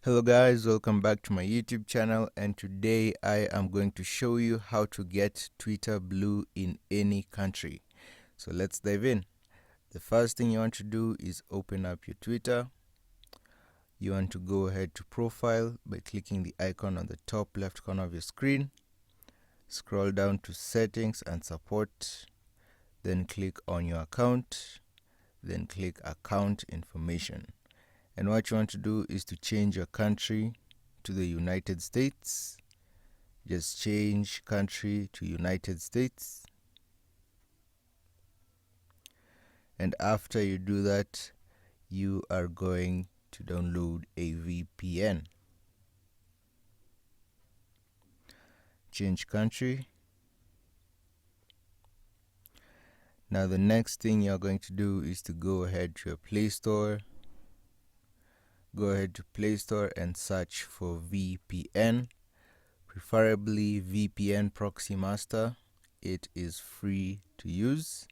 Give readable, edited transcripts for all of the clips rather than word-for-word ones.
Hello guys, welcome back to my YouTube channel, and today I am going to show you how to get Twitter Blue in any country. So let's dive in. The first thing you want to do is open up your Twitter. You want to go ahead to profile by clicking the icon on the top left corner of your screen. Scroll down to settings and support, then click on your account, then click account information. And what you want to do is to change your country to the United States. Just change country to United States. And after you do that, you are going to download a VPN. Change country. Now the next thing you're going to do is to go ahead to your Play Store. Go ahead to Play Store and search for VPN, preferably VPN Proxy Master. It is free to use.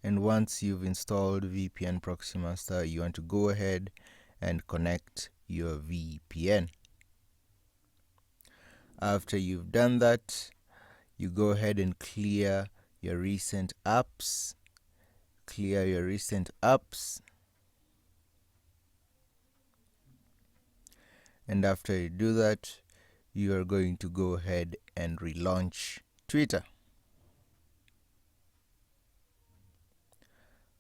And once you've installed VPN Proxy Master, you want to go ahead and connect your VPN. After you've done that, you go ahead and clear your recent apps. Clear your recent apps. And after you do that, you are going to go ahead and relaunch Twitter.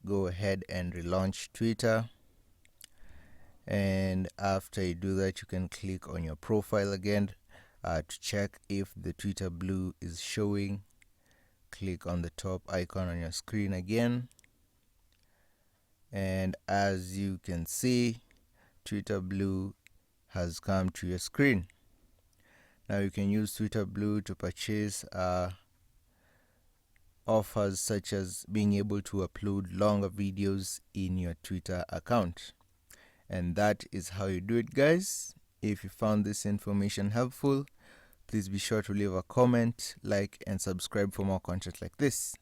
Go ahead and relaunch Twitter. And after you do that, you can click on your profile again to check if the Twitter Blue is showing. Click on the top icon on your screen again. And as you can see, Twitter Blue has come to your screen. Now you can use Twitter Blue to purchase offers such as being able to upload longer videos in your Twitter account. And that is how you do it, guys. If you found this information helpful, please be sure to leave a comment, like, and subscribe for more content like this.